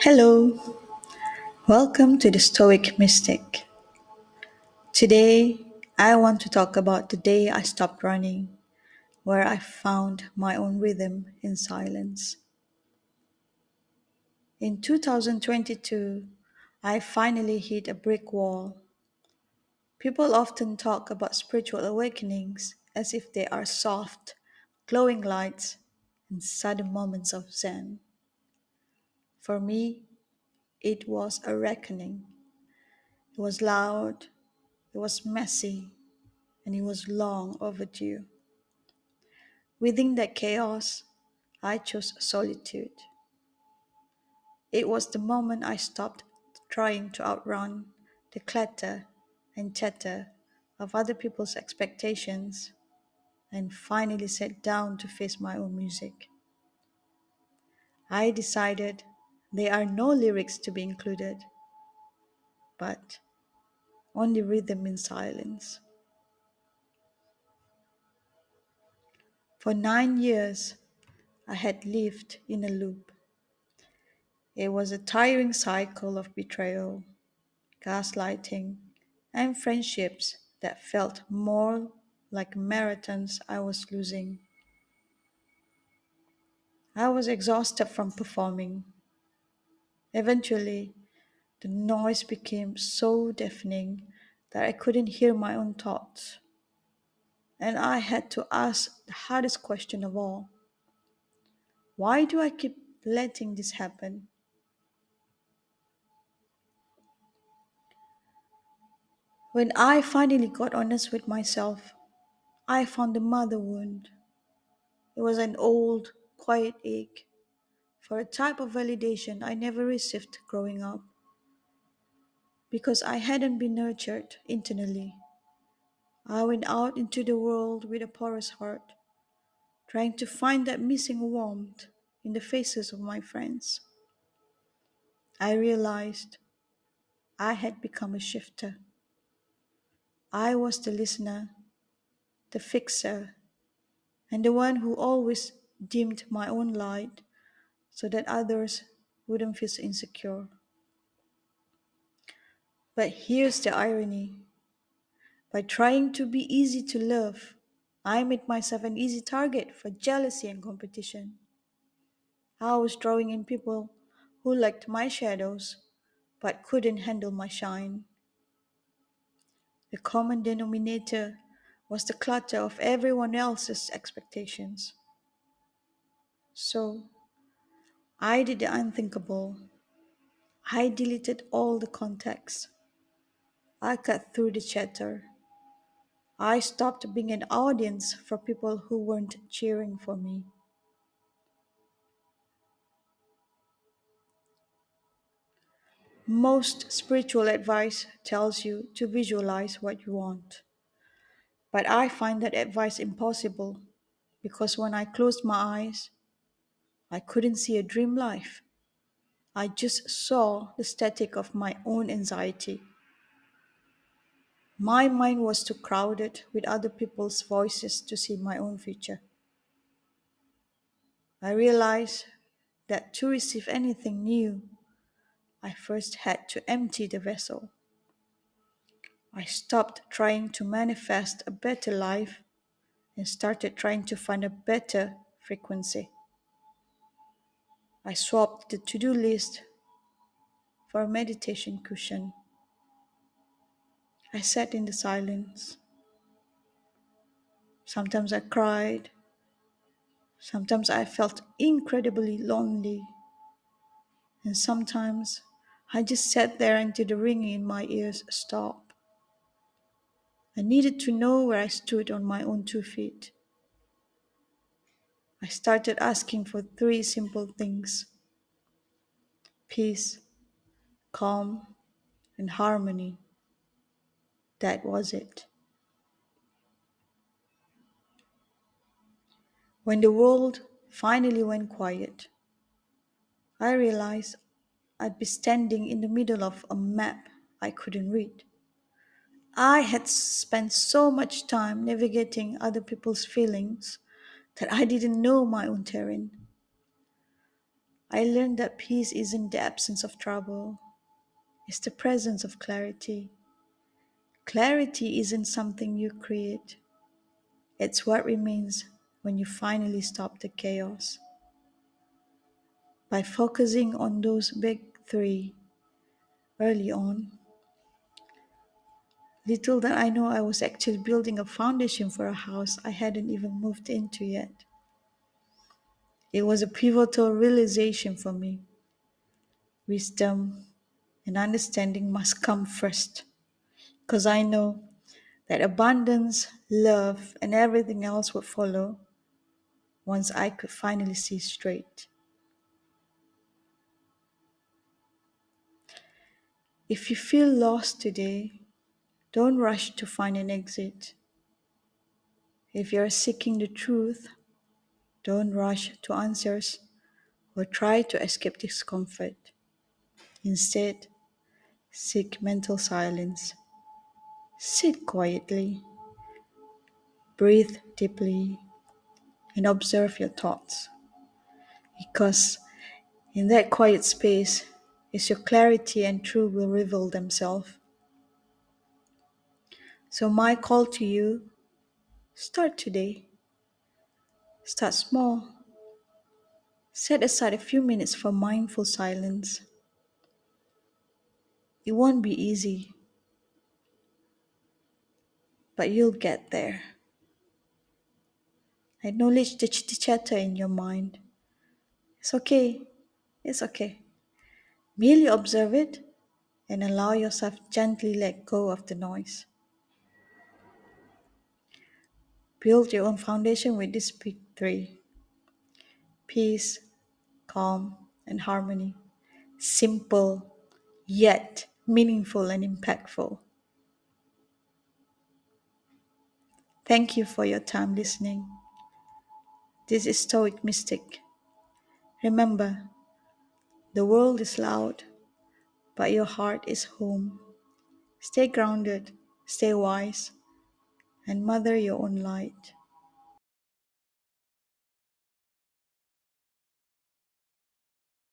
Hello, welcome to the Stoic Mystic. Today, I want to talk about the day I stopped running, where I found my own rhythm in silence. In 2022, I finally hit a brick wall. People often talk about spiritual awakenings as if they are soft, glowing lights and sudden moments of Zen. For me, it was a reckoning. It was loud, it was messy, and it was long overdue. Within that chaos, I chose solitude. It was the moment I stopped trying to outrun the clatter and chatter of other people's expectations and finally sat down to face my own music. I decided there are no lyrics to be included, but only rhythm in silence. For 9 years, I had lived in a loop. It was a tiring cycle of betrayal, gaslighting, and friendships that felt more like marathons I was losing. I was exhausted from performing. Eventually, the noise became so deafening that I couldn't hear my own thoughts. And I had to ask the hardest question of all: why do I keep letting this happen? When I finally got honest with myself, I found the mother wound. It was an old, quiet ache for a type of validation I never received growing up because I hadn't been nurtured internally. I went out into the world with a porous heart, trying to find that missing warmth in the faces of my friends. I realized I had become a shifter. I was the listener, the fixer, and the one who always dimmed my own light so that others wouldn't feel insecure. But here's the irony: by trying to be easy to love, I made myself an easy target for jealousy and competition. I was drawing in people who liked my shadows but couldn't handle my shine. The common denominator was the clutter of everyone else's expectations. So I did the unthinkable. I deleted all the context. I cut through the chatter. I stopped being an audience for people who weren't cheering for me. Most spiritual advice tells you to visualize what you want, but I find that advice impossible because when I closed my eyes, I couldn't see a dream life. I just saw the static of my own anxiety. My mind was too crowded with other people's voices to see my own future. I realized that to receive anything new, I first had to empty the vessel. I stopped trying to manifest a better life and started trying to find a better frequency. I swapped the to do list for a meditation cushion. I sat in the silence. Sometimes I cried. Sometimes I felt incredibly lonely. And sometimes I just sat there until the ringing in my ears stopped. I needed to know where I stood on my own 2 feet. I started asking for three simple things: peace, calm, and harmony. That was it. When the world finally went quiet, I realized I'd be standing in the middle of a map I couldn't read. I had spent so much time navigating other people's feelings that I didn't know my own terrain. I learned that peace isn't the absence of trouble, it's the presence of clarity. Clarity isn't something you create, it's what remains when you finally stop the chaos. By focusing on those big three early on, little did I know I was actually building a foundation for a house I hadn't even moved into yet. It was a pivotal realization for me. Wisdom and understanding must come first, because I know that abundance, love, and everything else would follow once I could finally see straight. If you feel lost today, don't rush to find an exit. If you're seeking the truth, don't rush to answers or try to escape discomfort. Instead, seek mental silence. Sit quietly, breathe deeply, and observe your thoughts. Because in that quiet space is your clarity and truth will reveal themselves. So, my call to you, start today. Start small. Set aside a few minutes for mindful silence. It won't be easy, but you'll get there. Acknowledge the chitty chatter in your mind. It's okay. It's okay. Merely observe it and allow yourself gently let go of the noise. Build your own foundation with these big three: peace, calm, and harmony. Simple, yet meaningful and impactful. Thank you for your time listening. This is Stoic Mystic. Remember, the world is loud, but your heart is home. Stay grounded, stay wise, and mother your own light.